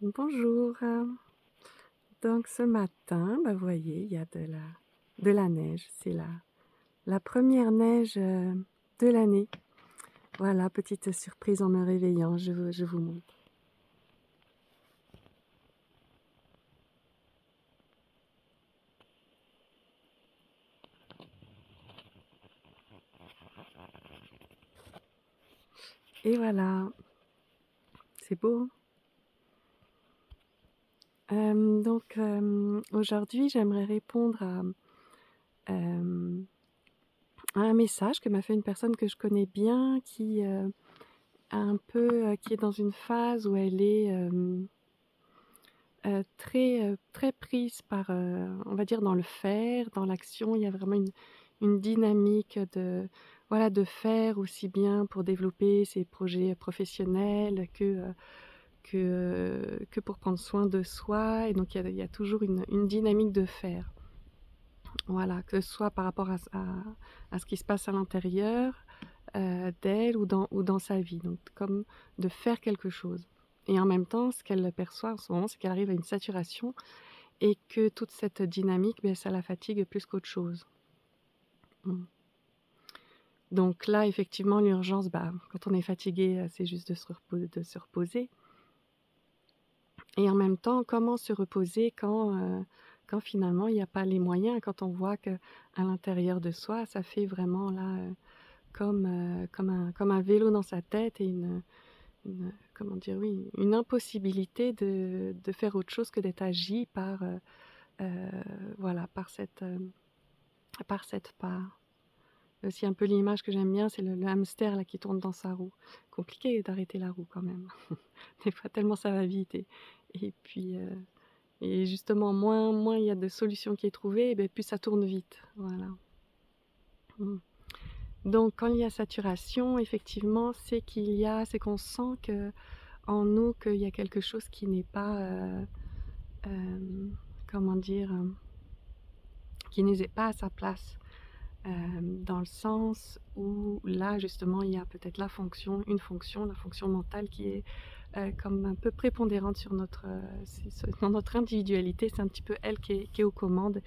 Bonjour. Donc ce matin, bah, vous voyez, il y a de la neige. C'est la première neige de l'année. Voilà, petite surprise en me réveillant, je vous montre. Et voilà, c'est beau. Donc aujourd'hui, j'aimerais répondre euh, à un message que m'a fait une personne que je connais bien, qui a un peu, qui est dans une phase où elle est très prise par, on va dire dans le faire, dans l'action. Il y a vraiment une dynamique de, voilà, de faire aussi bien pour développer ses projets professionnels que pour prendre soin de soi. Et donc il y a toujours une dynamique de faire. Voilà, que ce soit par rapport à ce qui se passe à l'intérieur, d'elle ou dans sa vie. Donc comme de faire quelque chose. Et en même temps, ce qu'elle perçoit en ce moment, c'est qu'elle arrive à une saturation et que toute cette dynamique, beh, ça la fatigue plus qu'autre chose. Mmh. Donc là, effectivement, l'urgence, bah, quand on est fatigué, c'est juste de se reposer. Et en même temps, comment se reposer quand finalement il n'y a pas les moyens, quand on voit qu'à l'intérieur de soi, ça fait vraiment là, comme un vélo dans sa tête et comment dire? Oui, une impossibilité de faire autre chose que d'être agi par, voilà, par cette part. Aussi un peu l'image que j'aime bien, c'est le hamster là qui tourne dans sa roue. Compliqué d'arrêter la roue quand même. Des fois tellement ça va vite et puis, et justement moins il y a de solutions qui est trouvée, et beh, plus ça tourne vite. Voilà. Mmh. Donc quand il y a saturation, effectivement, c'est qu'on sent qu'en nous, qu'il y a quelque chose qui n'est pas, comment dire? Qui n'est pas à sa place. Dans le sens où là, justement, il y a peut-être la fonction mentale qui est, comme un peu prépondérante sur dans notre individualité. C'est un petit peu elle qui est aux commandes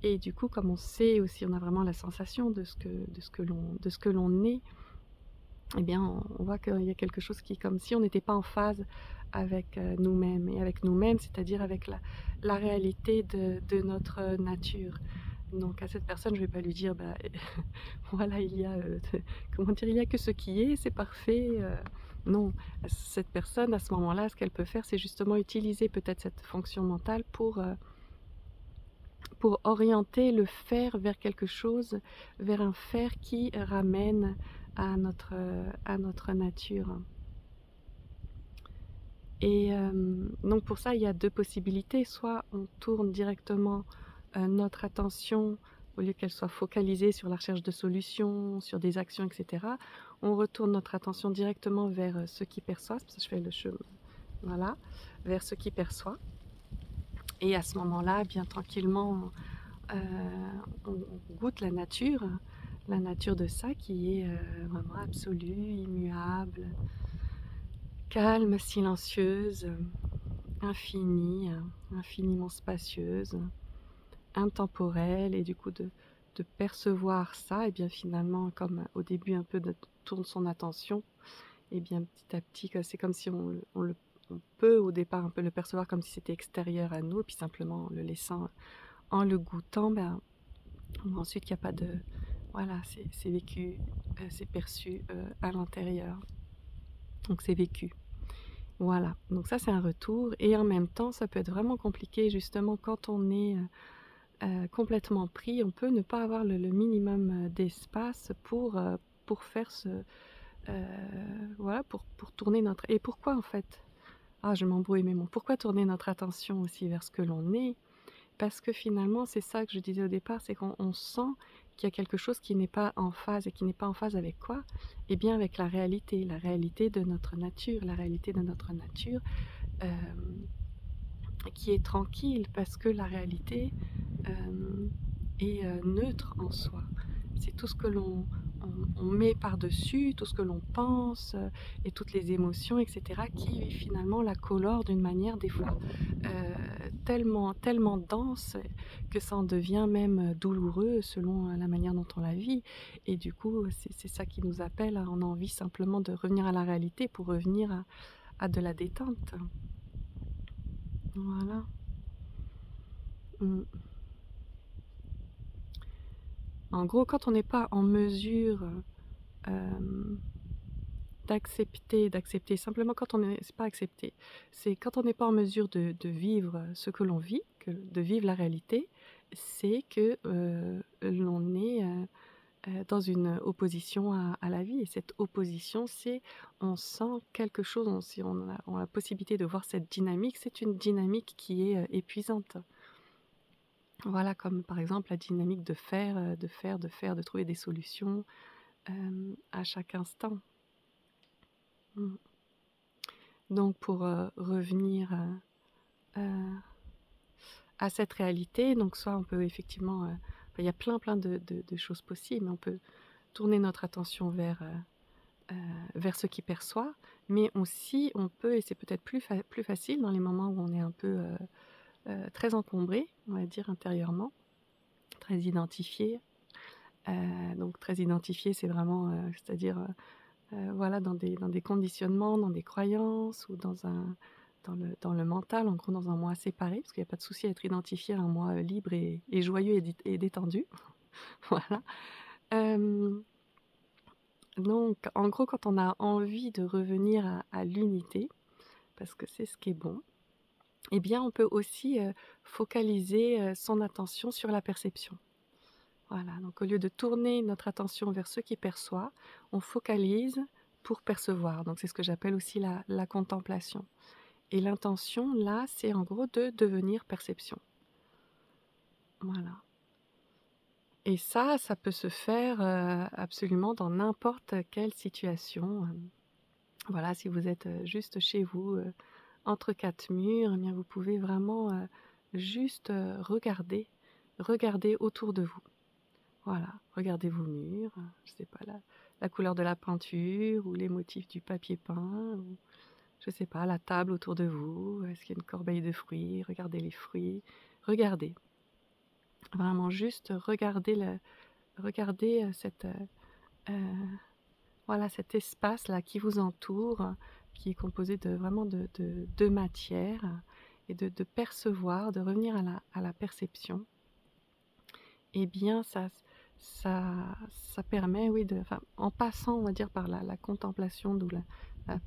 et du coup, comme on sait aussi, on a vraiment la sensation de ce que l'on est, eh bien, on voit qu'il y a quelque chose qui est comme si on n'était pas en phase avec, nous-mêmes et avec nous-mêmes, c'est-à-dire avec la réalité de notre nature. Donc à cette personne, je vais pas lui dire: «Bah, voilà, comment dire? Il y a que ce qui est, c'est parfait», non. Cette personne, à ce moment-là, ce qu'elle peut faire, c'est justement utiliser peut-être cette fonction mentale pour orienter le faire vers quelque chose, vers un faire qui ramène à notre nature. Et donc pour ça, il y a 2 possibilités. Soit on tourne directement, notre attention, au lieu qu'elle soit focalisée sur la recherche de solutions, sur des actions et cetera, on retourne notre attention directement vers, ce qui perçoit. C'est pour ça que je fais le chemin, voilà, vers ce qui perçoit. Et à ce moment-là, bien tranquillement, heu, on goûte la nature de ça qui est, vraiment absolue, immuable, calme, silencieuse, infinie, infiniment spacieuse, intemporelle. Et du coup de percevoir ça, et bien finalement, comme au début un peu tourne son attention, et bien petit à petit, c'est comme si on peut au départ un peu le percevoir comme si c'était extérieur à nous, et puis simplement en le goûtant, ben, on voit ensuite qu'il n'y a pas de, voilà, c'est vécu, c'est perçu, à l'intérieur, donc c'est vécu. Voilà, donc ça c'est un retour. Et en même temps, ça peut être vraiment compliqué justement quand on est, complètement pris. On peut ne pas avoir le minimum, d'espace pour faire heu, voilà, pour tourner notre, et pourquoi en fait? Ah, je m'embrouille mes mots. Pourquoi tourner notre attention aussi vers ce que l'on est? Parce que finalement, c'est ça que je disais au départ, c'est qu'on sent qu'il y a quelque chose qui n'est pas en phase. Et qui n'est pas en phase avec quoi? Eh bien avec la réalité de notre nature, la réalité de notre nature, hem, qui est tranquille, parce que la réalité, est, neutre en soi. C'est tout ce que on met par-dessus tout ce que l'on pense, et toutes les émotions et cetera qui finalement la colorent d'une manière des fois, tellement dense que ça en devient même douloureux selon, la manière dont on la vit et du coup, c'est ça qui nous appelle, on a envie simplement de revenir à la réalité pour revenir à de la détente. Voilà. Mmh. En gros, quand on n'est pas en mesure, hem d'accepter simplement quand on est c'est pas accepter, c'est quand on n'est pas en mesure de vivre ce que l'on vit, de vivre la réalité, c'est que, l'on est, dans une opposition à la vie et cette opposition, c'est on sent quelque chose, si on a la possibilité de voir cette dynamique, c'est une dynamique qui est, épuisante. Voilà, comme par exemple la dynamique de faire, de trouver des solutions, à chaque instant. Mmh. Donc pour, revenir, heu, à cette réalité, donc soit on peut effectivement, il y a plein de choses possibles. On peut tourner notre attention vers ce qui perçoit, mais aussi on peut et c'est peut-être plus facile dans les moments où on est un peu, très encombré, on va dire intérieurement, très identifié. Donc très identifié, c'est vraiment, c'est-à-dire, voilà, dans des conditionnements, dans des croyances ou dans le mental, en gros, dans un moi séparé, parce qu'il y a pas de souci à être identifié à un moi, libre et joyeux et détendu. Voilà. Hem, donc en gros, quand on a envie de revenir à l'unité, parce que c'est ce qui est bon, eh bien, on peut aussi, focaliser, son attention sur la perception. Voilà, donc au lieu de tourner notre attention vers ce qui perçoit, on focalise pour percevoir. Donc c'est ce que j'appelle aussi la contemplation. Et l'intention, là, c'est en gros de devenir perception. Voilà. Et ça peut se faire, absolument dans n'importe quelle situation, voilà, si vous êtes, juste chez vous, entre 4 murs, eh bien vous pouvez vraiment, juste, regarder autour de vous. Voilà, regardez vos murs, je sais pas, la couleur de la peinture ou les motifs du papier peint ou je sais pas, la table autour de vous, est-ce qu'il y a une corbeille de fruits? Regardez les fruits. Regardez, vraiment juste regardez, voilà, cet espace-là qui vous entoure, qui est composé de vraiment de matière et de percevoir, de revenir à la perception. Eh bien ça permet, oui, enfin, en passant, on va dire, par la contemplation d'où la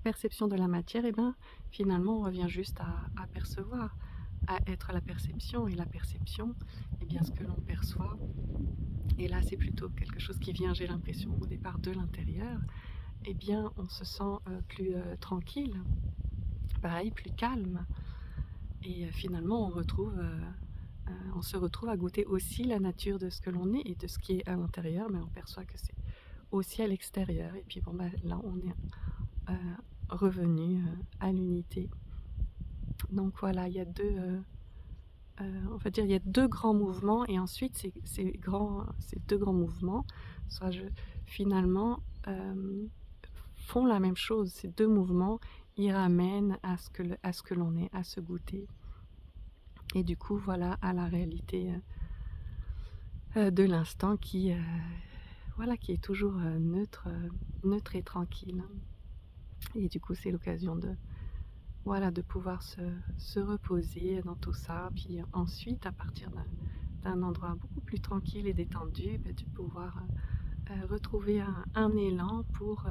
perception de la matière, eh ben, finalement, on revient juste à percevoir, à être la perception et la perception, eh bien, ce que l'on perçoit et là, c'est plutôt quelque chose qui vient, j'ai l'impression, au départ de l'intérieur, eh bien, on se sent, plus, tranquille, pareil, plus calme et finalement, on se retrouve à goûter aussi la nature de ce que l'on est et de ce qui est à l'intérieur, mais on perçoit que c'est aussi à l'extérieur et puis bon, bah, là, on est, revenu, à l'unité. Donc voilà, il y a 2, on va dire, il y a 2 grands mouvements et ensuite ces 2 grands mouvements, soit je finalement, font la même chose. Ces 2 mouvements, ils ramènent à ce que l'on est, à ce goûter et du coup, voilà, à la réalité, de l'instant qui, voilà, qui est toujours, neutre et tranquille et du coup, c'est l'occasion de voilà, de pouvoir se reposer dans tout ça. Puis ensuite, à partir d'un endroit beaucoup plus tranquille et détendu, bah, de pouvoir, retrouver un élan pour,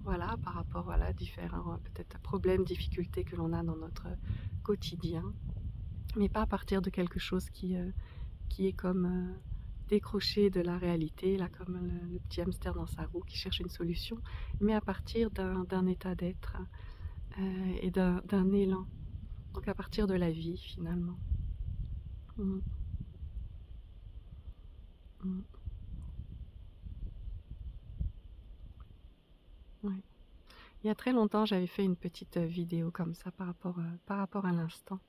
voilà, par rapport, voilà, à différents, peut-être problèmes, difficultés que l'on a dans notre quotidien. Mais pas à partir de quelque chose qui est comme, décroché de la réalité, là, comme le petit hamster dans sa roue qui cherche une solution, mais à partir d'un état d'être, et d'un élan. Donc à partir de la vie finalement. Mmh. Mmh. Ouais. Il y a très longtemps, j'avais fait une petite, vidéo comme ça par rapport à l'instant,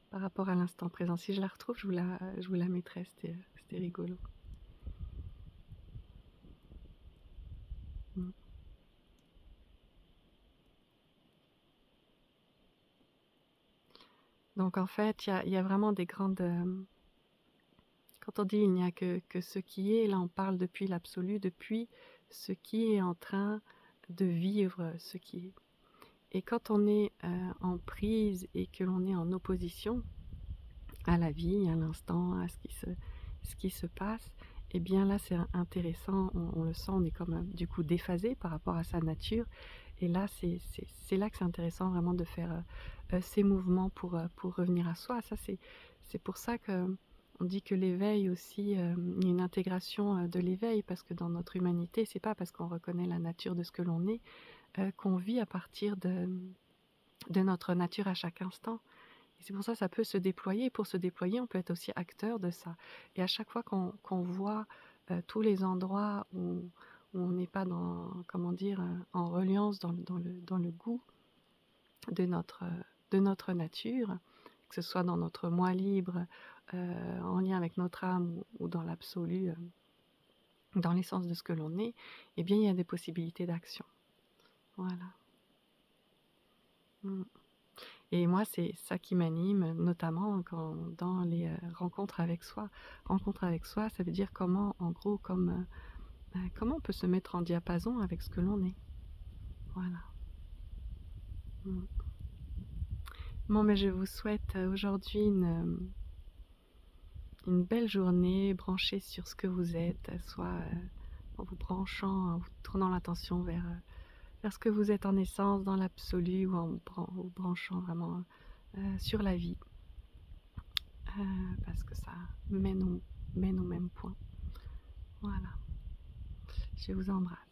par rapport à l'instant présent. Si je la retrouve, je vous la mettrai, c'était rigolo. Mmh. Donc en fait, il y a vraiment des grandes, quand on dit: «Il n'y a que ce qui est», là on parle depuis l'absolu, depuis ce qui est en train de vivre ce qui est. Et quand on est, en prise et que l'on est en opposition à la vie, à l'instant, à ce qui se passe, et bien là, c'est intéressant, on le sent, on est comme, du coup déphasé par rapport à sa nature, et là, c'est là que c'est intéressant vraiment de faire, ces mouvements pour revenir à soi. Ça, c'est pour ça qu'on dit que l'éveil aussi, il y a une intégration, de l'éveil, parce que dans notre humanité, c'est pas parce qu'on reconnaît la nature de ce que l'on est, qu'on vit à partir de notre nature à chaque instant. Et c'est pour ça, ça peut se déployer. Pour se déployer, on peut être aussi acteur de ça. Et à chaque fois qu'on voit, tous les endroits où on n'est pas dans, comment dire, en reliance dans le goût de notre nature, que ce soit dans notre moi libre, en lien avec notre âme, ou dans l'absolu, dans l'essence de ce que l'on est, eh bien, il y a des possibilités d'action. Voilà. Mmh. Et moi, c'est ça qui m'anime, notamment quand dans les, rencontres avec soi. Rencontre avec soi, ça veut dire comment, en gros, comment on peut se mettre en diapason avec ce que l'on est. Voilà. Mmh. Bon, mais je vous souhaite, aujourd'hui une belle journée branchée sur ce que vous êtes, soit, en vous branchant, en vous tournant l'attention vers ce que vous êtes en essence, dans l'absolu, ou en vous branchant vraiment, sur la vie. Parce que ça mène au même point. Voilà, je vous embrasse.